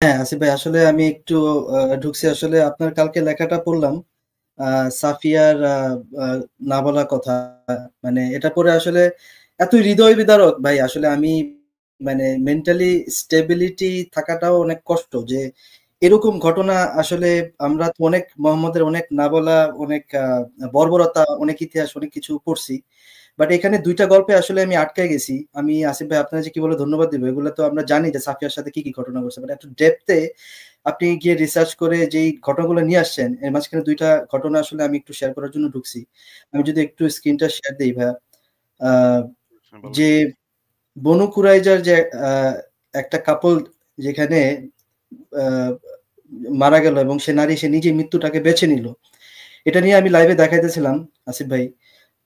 হ্যাঁ, আসিফ ভাই আসলে আমি একটু ঢুকছি আসলে আপনার কালকে লেখাটা পড়লাম। সাফিয়ার না বলা কথা, মানে এটা পড়ে আসলে এতই হৃদয় বিদারক ভাই, আসলে আমি মানে মেন্টালি স্টেবিলিটি থাকাটাও অনেক কষ্ট যে এরকম ঘটনা আসলে আমরা তো অনেক মোহাম্মদের অনেক না বলা, অনেক বর্বরতা, অনেক ইতিহাস, অনেক কিছু পড়ছি। বাট এখানে ২ টা গল্পে আসলে আমি আটকায় গেছি। আমি আসিফ ভাই আপনার যে কি বলে ধন্যবাদ দিব, এগুলো তো আমরা জানি যে সাফিয়ার সাথে কি, কি ঘটনা ঘটছে। বাট একটু ডেপথে আপনি গিয়ে রিসার্চ করে যেই ঘটনাগুলো নিয়ে আসছেন, এর মাঝখানে ২ টা ঘটনা আসলে আমি একটু শেয়ার করার জন্য ঢুকছি। আমি যদি একটু স্ক্রিনটা শেয়ার দেই ভাইয়া। আ হ্যাঁ, বলেন। যে বনু কুরাইজার যে আ একটা কাপল যেখানে আ মারা গেল এবং সে নিজেই মৃত্যুটাকে বেছে নিল। এটা নিয়ে আমি লাইভে দেখাইতেছিলাম আসিফ ভাই।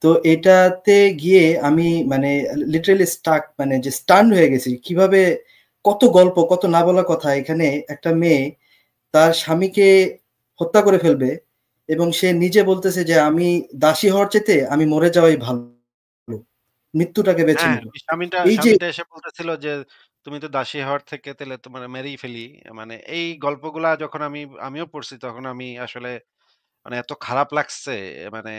তো এটাতে গিয়ে আমি মানে লিটারালি স্টাক, মানে যে স্টান্ড হয়ে গেছি। কিভাবে কত গল্প, কত না বলা কথা। এখানে একটা মেয়ে তার স্বামীকে হত্যা করে ফেলবে এবং সে নিজে বলতেছে যে, "আমি দাসী হওয়ার চাইতে আমি মরে যাওয়াই ভালো।" মৃত্যুটাকে বেছে হ্যাঁ, নিল। ওই স্বামীটা এই যে স্বামীটা এসে বলতেছিল যে, "তুমি তো দাসী হওয়ার থেকে তাইলে তোমার মেরেই ফেলি।" মানে এই গল্পগুলা যখন আমিও পড়ছি তখন আমি আসলে মানে এত খারাপ লাগছে। মানে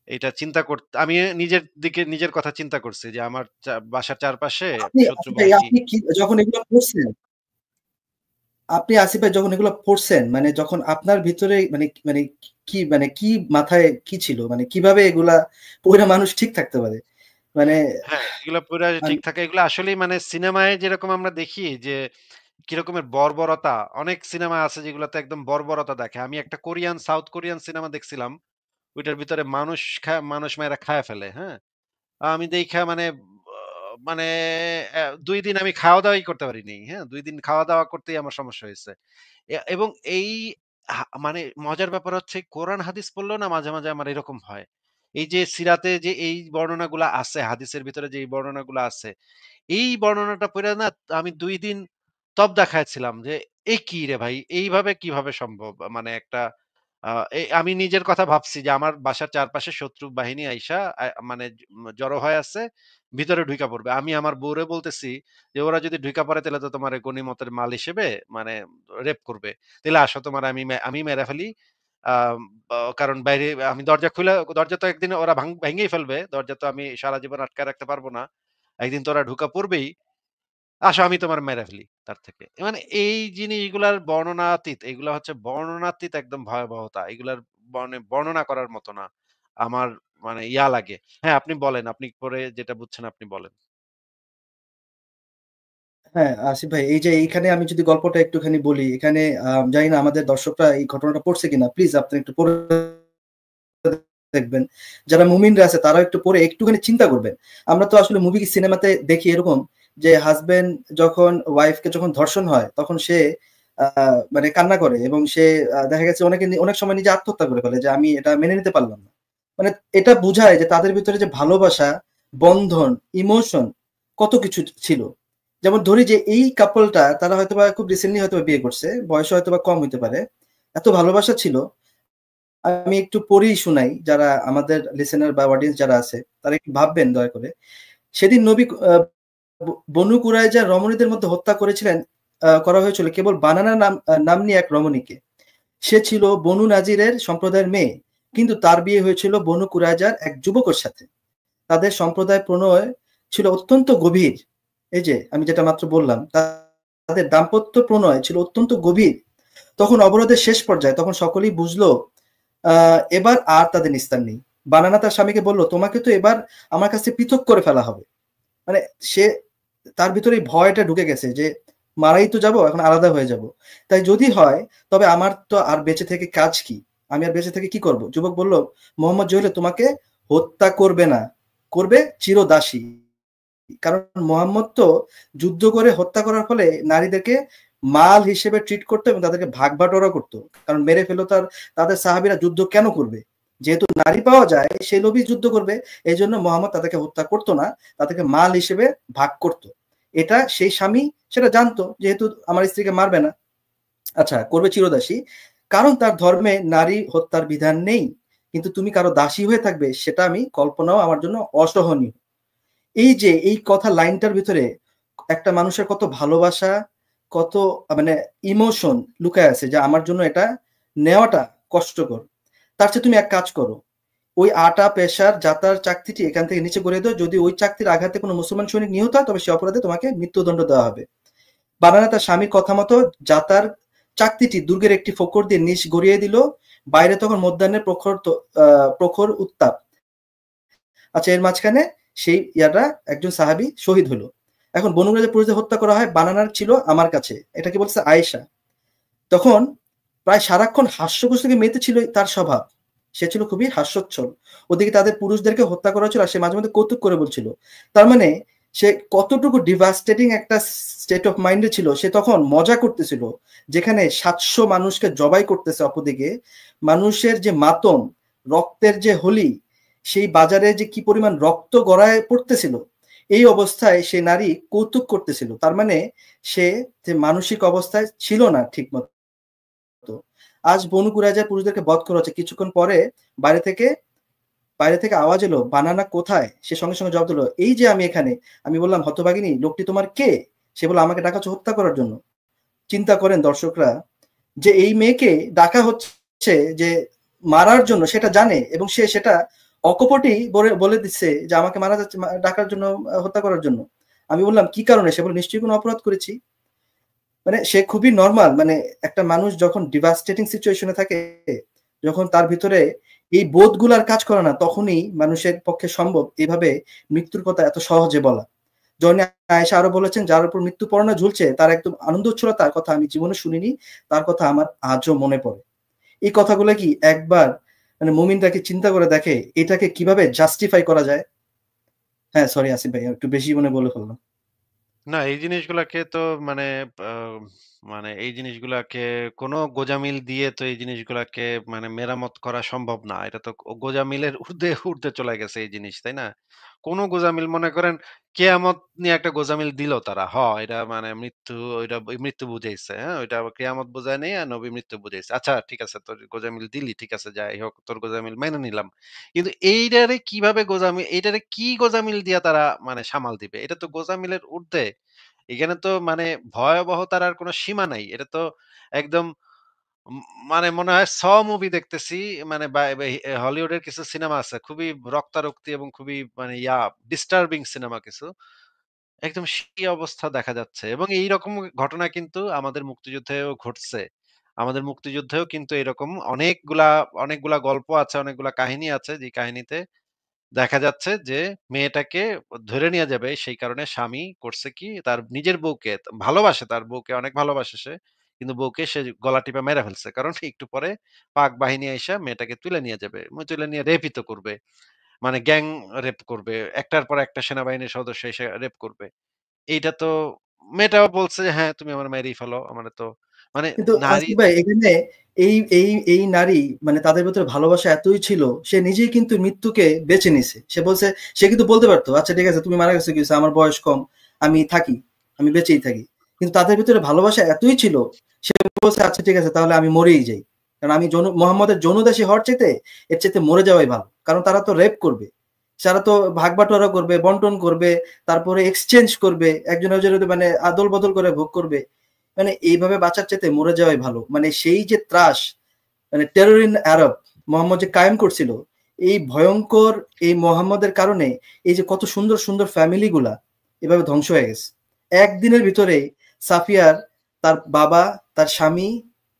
এটা চিন্তা আমি নিজের দিকে নিজের কথা চিন্তা করছি যে আমার বাসার চারপাশে আপনি শত্রু আসিফ ভাই বাহিনী। আপনি কি যখন এগুলো পড়ছেন, আপনি আসিফ ভাই যখন এগুলো পড়ছেন, মানে যখন আপনার ভিতরে মানে মানে কি মাথায় কি ছিল? মানে কিভাবে এগুলা পইড়া মানুষ ঠিক থাকতে পারে? মানে হ্যাঁ, এগুলা পুরা মান ঠিক থাকে। এগুলো আসলেই মানে সিনেমায় যেরকম আমরা দেখি যে কিরকমের বর্বরতা, অনেক সিনেমা আছে যেগুলাতে একদম বর্বরতা দেখায়। আমি একটা সাউথ কোরিয়ান সিনেমা দেখছিলাম। ওইটার ভিতরে মানুষ মাইরা খায়া ফেলে, হ্যাঁ? আমি দেইখা মানে মানে ২ দিন আমি খাওয়া-দাওয়াই করতে পারিনি, হ্যাঁ? ২ দিন খাওয়া-দাওয়া করতেই আমার সমস্যা হইছে। এবং এই মানে মজার ব্যাপার হচ্ছে কোরআন হাদিস পড়লেও না মাঝে, মাঝে আমার এরকম হয়। এই যে সিরাতে যে এই বর্ণনাগুলা আছে, হাদিসের ভিতরে যে এই বর্ণনাগুলা আছে, এই বর্ণনাটা পইড়া না আমি ২ দিন তব্দা খাইছিলাম যে, "এ কি রে ভাই? এইভাবে কিভাবে সম্ভব?" মানে একটা আ আমি নিজের কথা ভাবছি যে আমার বাসার চারপাশে শত্রু বাহিনী আইসা মানে জড়ো হয়ে আছে, ভিতরে ঢুইকা পড়বে। আমি আমার বউরে বলতেছি যে, "ওরা যদি ঢুইকা পড়ে তাইলে তো তোমারে গনিমতের মাল হিসেবে মানে রেপ করবে। তাইলে আসো তোমারে আমি মেরে ফেলি।" আম কারণ বাইরে আমি দরজা তো একদিন ওরা ভেঙেই ফেলবে। দরজা তো আমি সারা জীবন আটকায় রাখতে পারব না। একদিন তো ওরা ঢুকা পড়বেই। আসো আমি তোমার মেরে ফেলি তার থেকে। মানে এই জিনিসগুলার বর্ণনাতীত, এগুলা হচ্ছে বর্ণনাতীত একদম ভয়াবহতা। এগুলার বর্ণনা করার মতো না। আমার মানে লাগে। হ্যাঁ, আপনি বলেন। আপনি পরে যেটা বুঝছেন আপনি বলেন। হ্যাঁ, আসিফ ভাই এই যে এইখানে আমি যদি গল্পটা একটুখানি বলি, এখানে জানি না আমাদের দর্শকরা এই ঘটনাটা পড়ছে কিনা। প্লিজ আপনি একটু পড়ে দেখবেন। যারা মুমিনরা আছে তারাও একটু পড়ে একটুখানি চিন্তা করবেন। আমরা তো আসলে মুভি সিনেমাতে দেখি এরকম যে হাসব্যান্ড যখন ওয়াইফকে যখন ধর্ষণ হয় তখন সে আ মানে কান্না করে এবং সে দেখা গেছে অনেক সময় নিজে আত্মহত্যা করে ফেলে যে আমি এটা মেনে নিতে পারলাম না। মানে এটা বুঝায় যে তাদের ভিতরে যে ভালোবাসা, বন্ধন, ইমোশন কত কিছু ছিল। যেমন ধরি যে এই কাপলটা তারা হয়তোবা খুব রিসেন্টলি হয়তোবা বিয়ে করছে। বয়সও হয়তোবা কম হইতে পারে। এত ভালোবাসা ছিল। আমি একটু পড়েই শুনাই, যারা আমাদের লিসেনার বা অডিয়েন্স যারা আছে তারা একটু ভাববেন দয়া করে। সেদিন নবী বনু কুরাইজা রমণীদের মধ্যে হত্যা করা হয়েছিল কেবল বানানা নাম্নী এক রমণীকে। সে ছিল বনু নাজিরের সম্প্রদায়ের মেয়ে। কিন্তু তার বিয়ে হয়েছিল বনু কুরাইজার এক যুবকের সাথে। তাদের সম্প্রদায় প্রণয় ছিল অত্যন্ত গভীর। এই যে আমি যেটা মাত্র বললাম, তাদের দাম্পত্য প্রণয় ছিল অত্যন্ত গভীর। তখন অবরোধের শেষ পর্যায়ে তখন সকলেই বুঝলো এবার আর তাদের নিস্তার নেই। বানানা তার স্বামীকে বলল, "তোমাকে তো এবার আমার কাছে পৃথক করে ফেলা হবে।" মানে সে তার ভিতরে এই ভয়টা ঢুকে গেছে যে মারাই তো যাবো, এখন আলাদা হয়ে যাব। তাই যদি হয় তবে আমার তো আর বেঁচে থেকে কাজ কি? আমি আর বেঁচে থেকে কি করব? যুবক বলল, "মোহাম্মদ জহির তোমাকে হত্যা করবে না, করবে চিরদাসী।" কারণ মোহাম্মদ তো যুদ্ধ করে হত্যা করার ফলে নারীদেরকে মাল হিসেবে ট্রিট করতো এবং তাদেরকে ভাগ-বাটোয়ারা করতো। কারণ মেরে ফেললো তাদের সাহাবীরা যুদ্ধ কেন করবে? যেহেতু নারী পাওয়া যায় সেই লোভেই যুদ্ধ করবে। এজন্য মোহাম্মদ তাদেরকে হত্যা করতো না, তাদেরকে মাল হিসেবে ভাগ করতো। এটা সেই স্বামী সেটা জানতো, যেহেতু আমার স্ত্রীকে মারবে না। আচ্ছা, করবে চিরদাসী। কারণ তার ধর্মে নারী হত্যার বিধান নেই। কিন্তু তুমি কারো দাসী হয়ে থাকবে সেটা আমি কল্পনাও আমার জন্য অসহনীয়। এই যে এই কথা লাইনটার ভিতরে একটা মানুষের কত ভালোবাসা, কত মানে ইমোশন লুকায় আছে যে আমার জন্য এটা নেওয়াটা কষ্টকর। তার চেয়ে তুমি এক কাজ করো, ওই আটা পেশার যাতার চাকতিটি এখান থেকে নিচে করে দাও, যদি ওই চাকতির আঘাতে কোনো মুসলমান সৈনিক নিহত হয় তবে সে অপরাধে তোমাকে মৃত্যুদণ্ড দেওয়া হবে। বানানা তার স্বামীর কথা মতো যাতার চাকতিটি দুর্গের একটি ফোকর দিয়ে নিচ গড়িয়ে দিল। বাইরে তখন মধ্যাহ্নের প্রখর উত্তাপ। আচ্ছা, এর মাঝখানে সেই ইয়াটা একজন সাহাবী শহীদ হলো। এখন বনু কুরাইজা পুরুষদের হত্যা করা হয়, বানানার ছিল আমার কাছে, এটা কি বলছে আয়েশা। তখন প্রায় সারাক্ষণ হাস্যকৌশলে মেতে ছিল তার স্বভাব, সে ছিল খুবই হাস্যোচ্ছল। ওদিকে তাদের পুরুষদেরকে হত্যা করা হচ্ছিল আর সে মাঝে মধ্যে কৌতুক করে বলছিল। তার মানে সে কতটুকু ডিভাস্টেটিং একটা স্টেট অফ মাইন্ডে ছিল, সে তখন মজা করতেছিল। যেখানে 700 মানুষকে জবাই করতেছে, অপরদিকে মানুষের যে মাতম, রক্তের যে হোলি, সেই বাজারে যে কি পরিমাণ রক্ত গড়ায় পড়তেছিল, এই অবস্থায় সে নারী কৌতুক করতেছিল। তার মানে সে যে মানসিক অবস্থায় ছিল না ঠিক মতো। আজ বনু কুরাইজার পুরুষদেরকে বধ করা হচ্ছে, কিছুক্ষণ পরে বাইরে থেকে বাইরে থেকে আওয়াজ এলো, বানানা কোথায়? সে সঙ্গে সঙ্গে জবাব দিল, এই যে আমি এখানে। আমি বললাম, হতভাগিনী, লোকটি তোমার কে? সে বলল, আমাকে ডাকা হচ্ছে হত্যা করার জন্য। চিন্তা করেন দর্শকরা, যে এই মেয়েকে ডাকা হচ্ছে যে মারার জন্য, সেটা জানে এবং সে সেটা অকপটেই বলে দিচ্ছে যে আমাকে মারা যাচ্ছে, ডাকার জন্য, হত্যা করার জন্য। আমি বললাম, কি কারণে? সে বলে, নিশ্চয়ই কোনো অপরাধ করেছি। মানে সে খুবই নর্মাল, মানে একটা মানুষ যখন ডিভাস্টেটিং সিচুয়েশনে থাকে, যখন তার ভিতরে এই বোধগুলার কাজ করে না, তখনই মানুষের পক্ষে সম্ভব এভাবে মৃত্যুর কথা এত সহজে বলা। জনি আয়েশা আরো বলেছেন, যার উপর মৃত্যু পরোয়ানা ঝুলছে তার একদম আনন্দ হচ্ছিল, তার কথা আমি জীবনে শুনিনি, তার কথা আমার আজও মনে পড়ে। এই কথাগুলো কি একবার মানে মুমিনটাকে চিন্তা করে দেখে এটাকে কিভাবে জাস্টিফাই করা যায়? হ্যাঁ, সরি আসিফ ভাই, একটু বেশি মনে বলে ফেললাম। না, এই জিনিসগুলাকে তো মানে আ মানে এই জিনিসগুলাকে কোনো গোঁজামিল দিয়ে তো এই জিনিসগুলাকে মানে মেরামত করা সম্ভব না। এটা তো গোঁজামিলের ঊর্ধ্বে চলে গেছে এই জিনিস, তাই না? কোনো গোঁজামিল মনে করেন কেয়ামত নিয়ে একটা গোঁজামিল দিল তারা। এটা মানে মৃত্যু, ওইটা মৃত্যু বুঝাইছে, হ্যাঁ? ওইটা আবার কেয়ামত বুঝায় নাই আর নবী মৃত্যু বুঝাইছে। আচ্ছা ঠিক আছে, তোর গোঁজামিল দিলি, ঠিক আছে, যাই হোক তোর গোঁজামিল মাইনা নিলাম। কিন্তু এইটারে কি গোঁজামিল দিয়া তারা মানে সামাল দিবে? এটা তো গোঁজামিলের ঊর্ধ্বে। এখানে তো মানে ভয়াবহতার আর কোনো সীমা নাই। এটা তো একদম উম মানে মনে হয় 'স' মুভি দেখতেছি। মানে হলিউডের কিছু সিনেমা আছে। খুবই রক্তারক্তি এবং খুবই মানে ডিস্টার্বিং সিনেমা কিছু। একদম সেই অবস্থা দেখা যাচ্ছে এবং এইরকম ঘটনা কিন্তু আমাদের মুক্তিযুদ্ধেও ঘটছে। আমাদের মুক্তিযুদ্ধেও কিন্তু এরকম অনেকগুলা গল্প আছে, অনেকগুলা কাহিনী আছে, যে কাহিনীতে দেখা যাচ্ছে যে মেয়েটাকে ধরে নিয়ে যাবে, সেই কারণে স্বামী করছে কি, তার নিজের বউকে ভালোবাসে, তার বউকে অনেক ভালোবাসে সে, কিন্তু বউকে সে গলা টিপে মেরে ফেলছে, কারণ একটু পরে পাক বাহিনী এসে মেয়েটাকে তুলে নিয়ে যাবে, তুলে নিয়ে রেপই তো করবে, মানে গ্যাং রেপ করবে, একটার পর একটা সেনাবাহিনীর সদস্য এসে রেপ করবে। এইটা তো মেয়েটাও বলছে যে, হ্যাঁ তুমি আমার মেরেই ফেলো, আমার তো মানে কিন্তু নারী। আসিফ ভাই, এখানে এই নারী মানে তাদের ভেতরে ভালোবাসা এতই ছিল, সে নিজেই কিন্তু মৃত্যুকে বেছে নিছে। সে বলছে, সে কিন্তু বলতে পারতো, আচ্ছা ঠিক আছে তুমি মারা গেছো, কি হইছে? আমার বয়স কম, আমি থাকি, আমি বেঁচেই থাকি। কিন্তু তাদের ভিতরে ভালোবাসা এতই ছিল, সে বলছে আচ্ছা ঠিক আছে তাহলে আমি মরেই যাই। কারণ আমি মোহাম্মদের যৌনদাসী হওয়ার চাইতে এর চাইতে মরে যাওয়াই ভালো। কারণ তারা তো রেপ করবে, তারা তো ভাগ বাটোয়ারা করবে, বন্টন করবে, তারপরে এক্সচেঞ্জ করবে, একজন একজনের মানে আদল বদল করে ভোগ করবে। মানে এইভাবে বাঁচার চাইতে মরে যাওয়াই ভালো। মানে সেই যে ত্রাস, মানে টেরর ইন আরব মোহাম্মদ যে কায়েম করছিল, এই ভয়ঙ্কর এই মোহাম্মদের কারণে এই যে কত সুন্দর সুন্দর ফ্যামিলি গুলা এভাবে ধ্বংস হয়ে গেছে একদিনের ভিতরে। সাফিয়ার তার বাবা, তার স্বামী,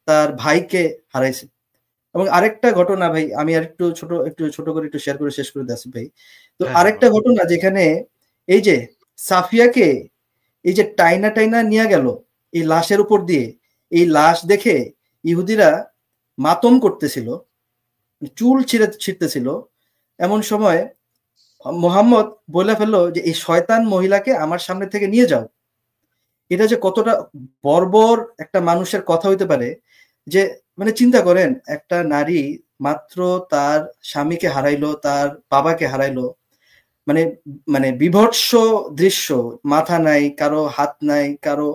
তার ভাইকে হারাইছে। এবং আরেকটা ঘটনা ভাই, আমি আর একটু ছোট করে একটু শেয়ার করে শেষ করে দিচ্ছি ভাই। তো হ্যাঁ, হ্যাঁ, আরেকটা ঘটনা যেখানে এই যে সাফিয়াকে এই যে টাইনা টাইনা নিয়ে গেল এই লাশের উপর দিয়ে, এই লাশ দেখে ইহুদিরা মাতম করতেছিল, চুল ছিঁড়তেছিল। এমন সময় মোহাম্মদ বলে ফেললো যে এই শয়তান মহিলাকে আমার সামনে থেকে নিয়ে যাও। এটা যে কতটা বর্বর একটা মানুষের কথা হইতে পারে, যে মানে চিন্তা করেন, একটা নারী মাত্র তার স্বামীকে হারাইলো, তার বাবাকে হারাইলো, মানে মানে বীভৎস দৃশ্য, মাথা নাই কারো, হাত নাই কারো,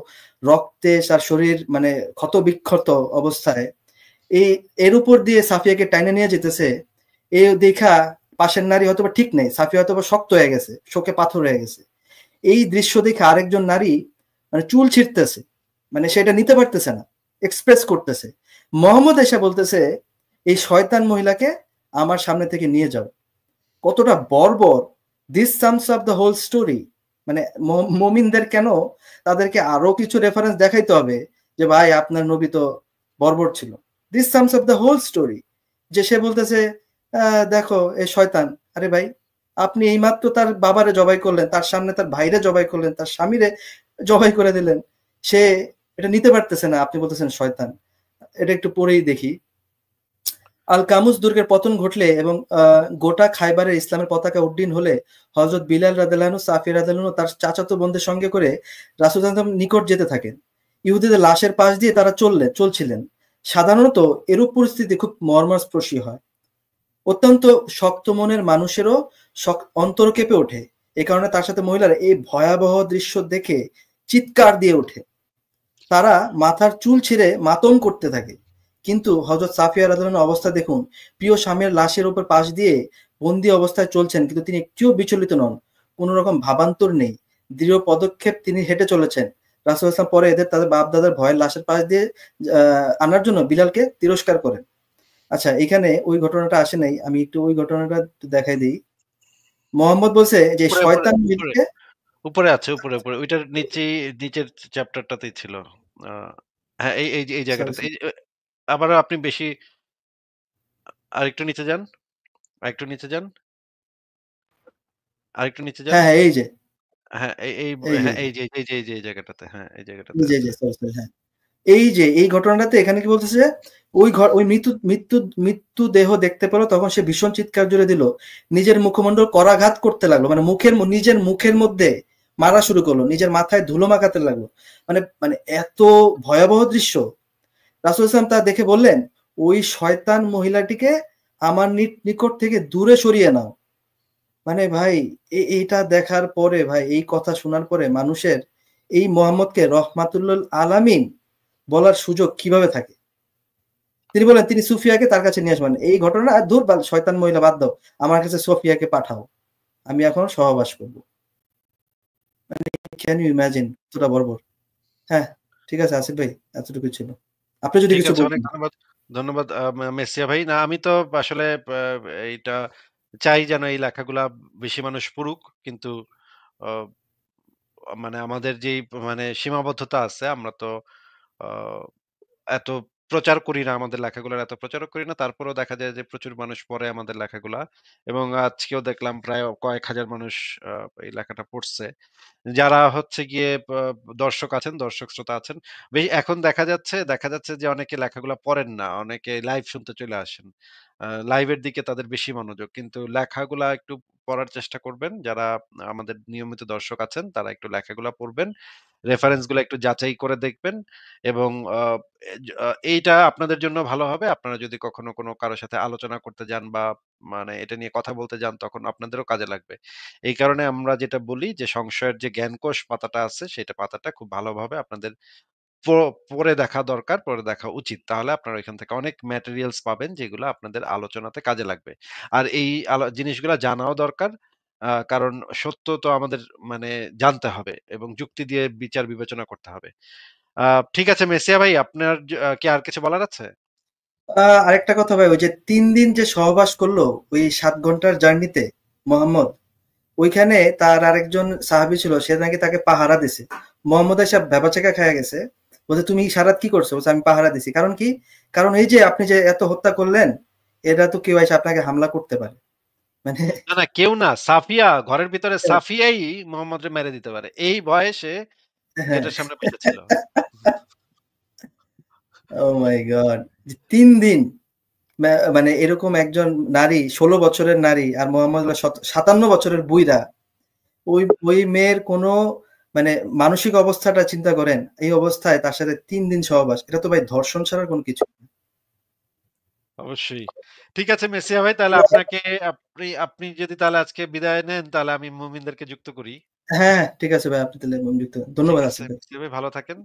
রক্তে তার শরীর মানে ক্ষত বিক্ষত অবস্থায় এই এর উপর দিয়ে সাফিয়াকে টাইনে নিয়ে যেতেছে। এই দেখা পাশের নারী হয়তোবা ঠিক নেই, সাফিয়া হয়তোবা শক্ত হয়ে গেছে, শোকে পাথর হয়ে গেছে। এই দৃশ্য দেখে আরেকজন নারী মানে চুল ছিঁড়তেছে। মানে সেটা নিতে পারতেছে না, এক্সপ্রেস করতেছে। মোহাম্মদ এসে বলতেছে এই শয়তান মহিলাকে আমার সামনে থেকে নিয়ে যাও। কতটা বর্বর! This sums up the whole story. মানে মুমিনদের কেন তাদেরকে আরো কিছু রেফারেন্স দেখাইতে হবে যে ভাই আপনার নবী তো বর্বর ছিল। This sums up the whole story. যে সে বলতেছে দেখো এ শয়তান। আরে ভাই, আপনি এইমাত্র তার বাবারে জবাই করলেন, তার সামনে তার ভাইরে জবাই করলেন, তার স্বামীরে জবাই করে দিলেন। সে এটা নিতে পারতেছে না, আপনি বলতেছেন শয়তান। এটা একটু পরেই দেখি। আল কামুস দুর্গের পতন ঘটলে এবং গোটা খাইবারের ইসলামের পতাকা উড্ডীন হলে হযরত বিলাল রাদিয়াল্লাহু আনহু, সাফিয়া রাদিয়াল্লাহু আনহু তার চাচাতো বোনদের সঙ্গে করে রাসূল সাল্লাল্লাহু আলাইহি ওয়াসাল্লাম নিকট যেতে থাকেন। ইহুদীদের লাশের পাশ দিয়ে তারা চলছিলেন। সাধারণত এরূপ পরিস্থিতি খুব মর্মস্পর্শী হয়। অত্যন্ত শক্ত মনের মানুষেরও অন্তর কেঁপে ওঠে। এ কারণে তার সাথে মহিলারা এই ভয়াবহ দৃশ্য দেখে চিৎকার দিয়ে ওঠে। তারা মাথার চুল ছিঁড়ে মাতম করতে থাকে। কিন্তু হযরত সাফিয়া রাদিয়াল্লাহু আনহার অবস্থা দেখুন। প্রিয় স্বামীর লাশের উপর পাশ দিয়ে বন্দী অবস্থায় চলছেন, কিন্তু তিনি একটুও বিচলিত নন। কোন রকম ভাবান্তর নেই। দৃঢ় পদক্ষেপ তিনি হেঁটে চলেছেন। রাসূল সাল্লাল্লাহু আলাইহি ওয়াসাল্লাম পরে এদের তাদের বাপ-দাদার ভয়ের লাশের পাশ দিয়ে আনার জন্য বিলালকে তিরস্কার করেন। আচ্ছা, এখানে ওই ঘটনাটা আসে নাই। আমি একটু ওই ঘটনাটা একটু দেখাই দেই। মোহাম্মদ বলছে যে উপরে, উপরে, শয়তান উপরে, মহিলাকে উপরে আছে, উপরে। ওইটার নিচের চ্যাপ্টারটাতেই ছিল। আ হ্যাঁ, এই সরি, জায়গাটাতে। সরি। এই আবারও আপনি বেশি আরেকটু নিচে যান, আরেকটু নিচে যান, আরেকটু নিচে যান। হ্যাঁ, হ্যাঁ, এই যে, হ্যাঁ, এই যে, হ্যাঁ, এই যে, এই জায়গাটাতে। হ্যাঁ, এই জায়গাটাতে এই যে, এই আছে। যে, সরি, সরি, হ্যাঁ। এই যে এই ঘটনাটাতে এখানে কি বলতেছে, ওই মৃত্যু দেহ দেখতে পেল, তখন সে ভীষণ চিৎকার জুড়ে দিল। নিজের মুখমণ্ডল করাঘাত করতে লাগলো, মানে নিজের মুখের মধ্যে মারা শুরু করলো, নিজের মাথায় ধুলো মাখাতে লাগলো। মানে মানে এত ভয়াবহ দৃশ্য। রাসূল ইসলাম তা দেখে বললেন, ওই শয়তান মহিলাটিকে আমার নিকট থেকে দূরে সরিয়ে নাও। মানে ভাই, এইটা দেখার পরে ভাই, এই কথা শোনার পরে মানুষের এই মোহাম্মদকে রহমাতুল্লিল আলামিন বলার সুযোগ কিভাবে থাকে? তিনি বলেন তিনি সুফিয়াকে তার কাছে নিয়ে আসবেন। এই ঘটনা আর দূর শয়তান মহিলা বাদ দাও। আমার কাছে সোফিয়াকে পাঠাও। আমি এখন সহবাস করব। ক্যান ইউ ইমাজিন কতটা বর্বর? হ্যাঁ, ঠিক আছে আসিফ ভাই, এতটুকুই ছিল। আপনি যদি ঠিক কিছু আছে, অনেক বলতেন। ধন্যবাদ। ধন্যবাদ মেসিয়া ভাই। না, আমি তো আসলে এইটা চাই যেন এই লেখাগুলা বেশি মানুষ পড়ুক। কিন্তু অ মানে আমাদের যেই মানে সীমাবদ্ধতা আছে, আমরা তো আ এত প্রচার করি না, আমাদের লেখাগুলার এত প্রচারও করি না। তারপরেও দেখা যায় যে প্রচুর মানুষ পড়ে আমাদের লেখাগুলা। এবং আজকেও দেখলাম প্রায় কয়েক হাজার মানুষ আ এই লেখাটা পড়ছে। যারা হচ্ছে গিয়ে দর্শক আছেন, দর্শক শ্রোতা আছেন। এখন দেখা যাচ্ছে যে অনেকে লেখাগুলা পড়েন না। অনেকে লাইভ শুনতে চলে আসেন। লাইভের দিকে তাদের বেশি মনোযোগ। কিন্তু লেখাগুলা একটু পড়ার চেষ্টা করবেন। যারা আমাদের নিয়মিত দর্শক আছেন, তারা একটু লেখাগুলা পড়বেন। রেফারেন্স গুলা একটু যাচাই করে দেখবেন। এবং এইটা আপনাদের জন্য ভালো হবে। আপনারা যদি কখনো কোনো কারো সাথে আলোচনা করতে যান বা মানে এটা নিয়ে কথা বলতে যান, তখন আপনাদেরও কাজে লাগবে। এই কারণে আমরা যেটা বলি যে সংশয়ের যে জ্ঞানকোষ পাতাটা আছে, সেটা পাতাটা খুব ভালোভাবে আপনাদের পড়ে দেখা দরকার, পড়ে দেখা উচিত। তাহলে আপনারা এখান থেকে অনেক ম্যাটেরিয়ালস পাবেন, যেগুলো আপনাদের আলোচনাতে কাজে লাগবে। আর এই জিনিসগুলা জানাও দরকার। কারণ সত্য তো আমাদের মানে জানতে হবে এবং যুক্তি দিয়ে বিচার বিবেচনা করতে হবে। আ ঠিক আছে মেসিয়া ভাই, আপনার কি আর কিছু বলার আছে? আরেকটা কথা ভাই, ওই যে ৩ দিন যে সহবাস করলো ওই ৭ ঘন্টার জার্নিতে মোহাম্মদ, ওইখানে তার আরেকজন সাহাবী ছিল, সে নাকি তাকে পাহারা দিছে। মোহাম্মদ এসে ভ্যাবাচ্যাকা খেয়ে গেছে। বলছে তুমি সারাত কি করছো? বলছে আমি পাহারা দিছি। কারণ কি? কারণ এই যে আপনি যে এত হত্যা করলেন, এরা তো কেউ এসে আপনাকে হামলা করতে পারে। মানে না, না, কেউ না। সাফিয়া, ঘরের ভিতরে সাফিয়াই মোহাম্মদরে মেরে দিতে পারে। এই ভয়ে সে হ্যাঁ। গেটের সামনে বসেছিল। ও মাই গড! ৩ দিন মানে এরকম একজন নারী, ১৬ বছরের নারী, আর মোহাম্মদ হলো ৫৭ বছরের বুইড়া। ওই মেয়ের কোনো মানে মানসিক অবস্থাটা চিন্তা করেন। এই অবস্থায় তার সাথে ৩ দিন সহবাস। এটা তো ভাই ধর্ষণ ছাড়া আর কোনো কিছু না। অবশ্যই। ঠিক আছে মেসিয়া ভাই, তাহলে আপনি যদি তাহলে আজকে বিদায় নেন, তাহলে আমি মুমিনদেরকে যুক্ত করি। হ্যাঁ, ঠিক আছে ভাই, আপনি তাহলে বন্ধুত্ব। ঠিক ধন্যবাদ আছে আসিফ ভাই। মেসিয়া ভাই, ভালো থাকেন।